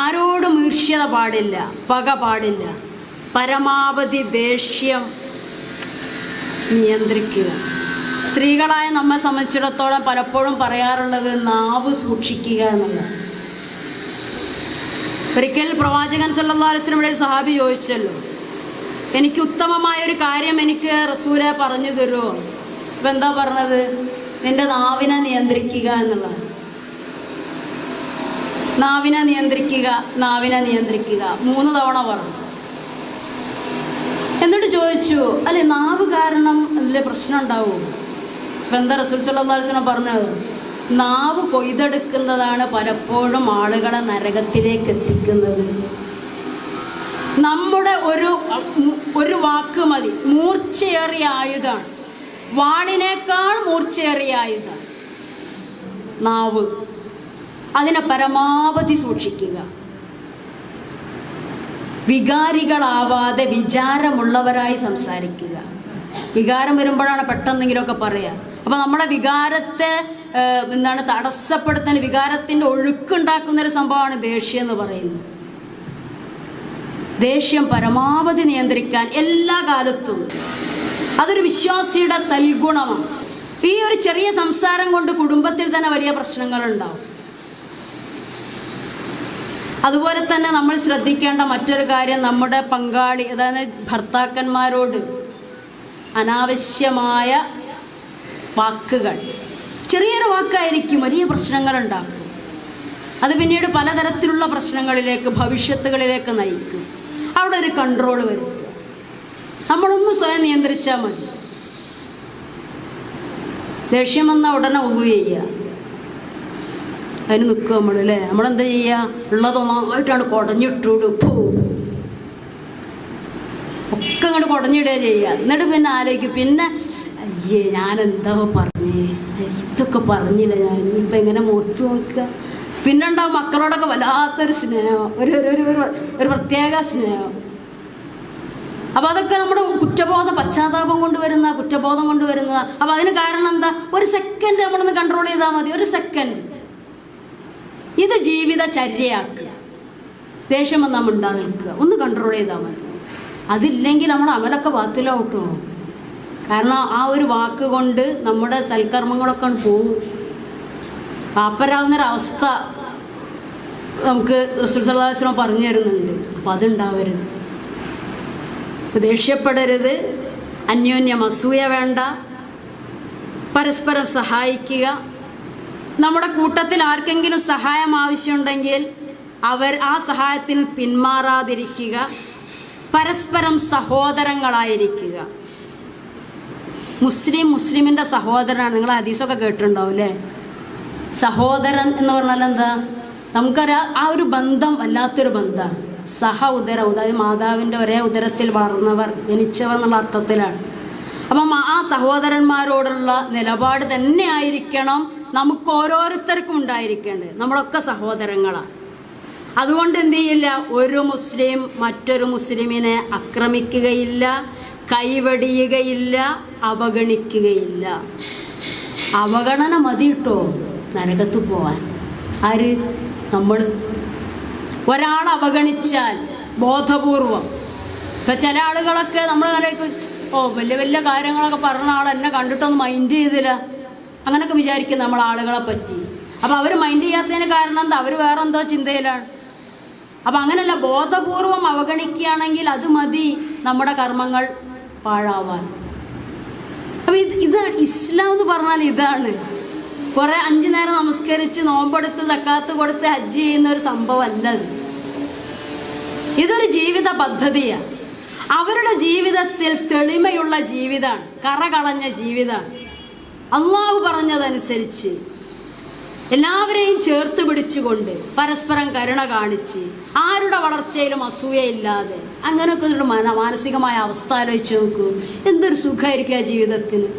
ആരോടും ഈർഷ്യത പാടില്ല, പക പാടില്ല. പരമാവധി ദേഷ്യം നിയന്ത്രിക്കുക. സ്ത്രീകളായ നമ്മെ സംബന്ധിച്ചിടത്തോളം പലപ്പോഴും പറയാറുള്ളത് നാവ് സൂക്ഷിക്കുക എന്നുള്ളത്. ഒരിക്കൽ പ്രവാചകൻ സല്ലല്ലാഹു അലൈഹി വസല്ലം ഒരു സഹാബി ചോദിച്ചല്ലോ, എനിക്ക് ഉത്തമമായൊരു കാര്യം എനിക്ക് റസൂലെ പറഞ്ഞു തരുമോ? ഇപ്പം എന്താ പറഞ്ഞത്? നിന്റെ നാവിനെ നിയന്ത്രിക്കുക എന്നുള്ളത്. നാവിനെ നിയന്ത്രിക്കുക, നാവിനെ നിയന്ത്രിക്കുക 3 തവണ പറഞ്ഞു. എന്നിട്ട് ചോദിച്ചു, അല്ലെ നാവ് കാരണം അല്ലേ പ്രശ്നം ഉണ്ടാവും? ഇപ്പം എന്താ റസൂൽ സല്ലല്ലാഹു അലൈഹി വസല്ലം പറഞ്ഞത്? നാവ് കൊയ്തെടുക്കുന്നതാണ് പലപ്പോഴും ആളുകളെ നരകത്തിലേക്ക് എത്തിക്കുന്നത്. നമ്മുടെ ഒരു വാക്ക് മതി, മൂർച്ചയേറിയ ആയുധമാണ്, വാളിനേക്കാൾ മൂർച്ചയേറിയ ആയുധമാണ് നാവ്. അതിനെ പരമാവധി സൂക്ഷിക്കുക. വികാരികളാവാതെ വിചാരമുള്ളവരായി സംസാരിക്കുക. വികാരം വരുമ്പോഴാണ് പെട്ടെന്നെങ്കിലുമൊക്കെ പറയുക. അപ്പോൾ നമ്മളെ വികാരത്തെ തടസ്സപ്പെടുത്താൻ, വികാരത്തിൻ്റെ ഒഴുക്കുണ്ടാക്കുന്നൊരു സംഭവമാണ് ദേഷ്യം എന്ന് പറയുന്നത്. ദേഷ്യം പരമാവധി നിയന്ത്രിക്കാൻ എല്ലാ കാലത്തും. അതൊരു വിശ്വാസിയുടെ സൽഗുണമാണ്. ഈ ഒരു ചെറിയ സംസാരം കൊണ്ട് കുടുംബത്തിൽ തന്നെ വലിയ പ്രശ്നങ്ങളുണ്ടാവും. അതുപോലെ തന്നെ നമ്മൾ ശ്രദ്ധിക്കേണ്ട മറ്റൊരു കാര്യം, നമ്മുടെ പങ്കാളി, അതായത് ഭർത്താക്കന്മാരോട് അനാവശ്യമായ വാക്കുകൾ, ചെറിയൊരു വാക്കായിരിക്കും വലിയ പ്രശ്നങ്ങളുണ്ടാക്കും. അത് പിന്നീട് പലതരത്തിലുള്ള പ്രശ്നങ്ങളിലേക്ക്, ഭവിഷ്യത്തുകളിലേക്ക് നയിക്കും. അവിടെ ഒരു കൺട്രോൾ വരുത്തുക. നമ്മളൊന്ന് സ്വയം നിയന്ത്രിച്ചാൽ മതി. ദേഷ്യം വന്നാൽ ഉടനെ ഉളു ചെയ്യുക, അതിന് നിൽക്കുക നമ്മൾ, അല്ലേ? നമ്മളെന്താ ചെയ്യുക? ഉള്ളതൊന്നായിട്ടാണ് കുടഞ്ഞിട്ടൂടും, ഒക്കെ അങ്ങോട്ട് കുടഞ്ഞിടുക ചെയ്യുക. എന്നിട്ട് പിന്നെ ആലോചിക്കും, പിന്നെ അയ്യേ ഞാനെന്താ പറഞ്ഞേ, ഇതൊക്കെ പറഞ്ഞില്ല ഞാൻ, ഇനിയിപ്പോൾ എങ്ങനെ മുഖത്ത് നോക്കുക. പിന്നെ ഉണ്ടാവും മക്കളോടൊക്കെ വല്ലാത്തൊരു സ്നേഹം, ഒരു പ്രത്യേക സ്നേഹം. അപ്പോൾ അതൊക്കെ നമ്മുടെ പശ്ചാത്താപം കൊണ്ടുവരുന്ന, കുറ്റബോധം കൊണ്ടുവരുന്ന. അപ്പോൾ അതിന് കാരണം എന്താ? ഒരു സെക്കൻഡ് നമ്മളൊന്ന് കൺട്രോൾ ചെയ്താൽ മതി, ഒരു സെക്കൻഡ്. ഇത് ജീവിതചര്യയാക്കുക. ദേഷ്യം വന്നാൽ മിണ്ടാതെ നിൽക്കുക, ഒന്ന് കൺട്രോൾ ചെയ്താൽ മതി. അതില്ലെങ്കിൽ നമ്മുടെ അമലൊക്കെ ബാത്തിലാവട്ടോ. കാരണം ആ ഒരു വാക്ക് കൊണ്ട് നമ്മുടെ സൽക്കർമ്മങ്ങളൊക്കെ പോവും. പാപ്പരാവുന്നൊരവസ്ഥ നമുക്ക് റസൂൽ സല്ലല്ലാഹു അലൈഹി വസല്ലം പറഞ്ഞു തരുന്നുണ്ട്. അപ്പം അതുണ്ടാവരുത്. ദേഷ്യപ്പെടരുത്, അന്യോന്യം അസൂയ വേണ്ട, പരസ്പരം സഹായിക്കുക. നമ്മുടെ കൂട്ടത്തിൽ ആർക്കെങ്കിലും സഹായം ആവശ്യമുണ്ടെങ്കിൽ ആ സഹായത്തിൽ പിന്മാറാതിരിക്കുക. പരസ്പരം സഹോദരങ്ങളായിരിക്കുക. മുസ്ലിമിൻ്റെ സഹോദരനാണ്. നിങ്ങൾ ഹദീസൊക്കെ കേട്ടിട്ടുണ്ടാവും അല്ലേ? സഹോദരൻ എന്ന് പറഞ്ഞാൽ എന്താ? നമുക്കറിയാം, ആ ഒരു ബന്ധം വല്ലാത്തൊരു ബന്ധമാണ്. ഉദരം, അതായത് മാതാവിൻ്റെ ഒരേ ഉദരത്തിൽ വളർന്നവർ, ജനിച്ചവർ എന്നുള്ള അർത്ഥത്തിലാണ്. അപ്പം ആ സഹോദരന്മാരോടുള്ള നിലപാട് തന്നെ ആയിരിക്കണം നമുക്ക് ഓരോരുത്തർക്കും ഉണ്ടായിരിക്കേണ്ടത്. നമ്മളൊക്കെ സഹോദരങ്ങളാണ്. അതുകൊണ്ട് എന്ത് ചെയ്യില്ല? ഒരു മുസ്ലിം മറ്റൊരു മുസ്ലിമിനെ ആക്രമിക്കുകയില്ല, കൈവടിയുകയില്ല, അവഗണിക്കുകയില്ല. അവഗണന മതി കേട്ടോ നരകത്ത് പോവാൻ. ആര്? നമ്മൾ. ഒരാൾ അവഗണിച്ചാൽ ബോധപൂർവം, ഇപ്പം ചില ആളുകളൊക്കെ നമ്മൾ വലിയ വലിയ കാര്യങ്ങളൊക്കെ പറഞ്ഞ ആൾ എന്നെ കണ്ടിട്ടൊന്നും മൈൻഡ് ചെയ്തില്ല, അങ്ങനെയൊക്കെ വിചാരിക്കും നമ്മൾ ആളുകളെ പറ്റി. അപ്പോൾ അവർ മൈൻഡ് ചെയ്യാത്തതിന് കാരണം എന്താ? അവർ വേറെ എന്തോ ചിന്തയിലാണ്. അപ്പം അങ്ങനെയല്ല, ബോധപൂർവം അവഗണിക്കുകയാണെങ്കിൽ അത് മതി നമ്മുടെ കർമ്മങ്ങൾ പാഴാവാൻ. അപ്പം ഇതാണ് ഇസ്ലാം എന്ന് പറഞ്ഞാൽ. ഇതാണ് കുറേ 5 നേരം നമസ്കരിച്ച് നോമ്പെടുത്ത് സക്കാത്ത് കൊടുത്ത് ഹജ്ജ് ചെയ്യുന്ന ഒരു സംഭവമല്ല ഇത്. ഇതൊരു ജീവിത പദ്ധതിയാണ്. അവരുടെ ജീവിതത്തിൽ തെളിമയുള്ള ജീവിതമാണ്, കറകളഞ്ഞ ജീവിതമാണ്. അള്ളാഹു പറഞ്ഞതനുസരിച്ച് എല്ലാവരെയും ചേർത്ത് പിടിച്ചുകൊണ്ട് പരസ്പരം കരുണ കാണിച്ച് ആരുടെ വളർച്ചയിലും അസൂയയില്ലാതെ അങ്ങനെയൊക്കെ മാനസികമായ അവസ്ഥ ആലോചിച്ച് നോക്കൂ. എന്തൊരു സുഖമായിരിക്കും ആ ജീവിതത്തിന്.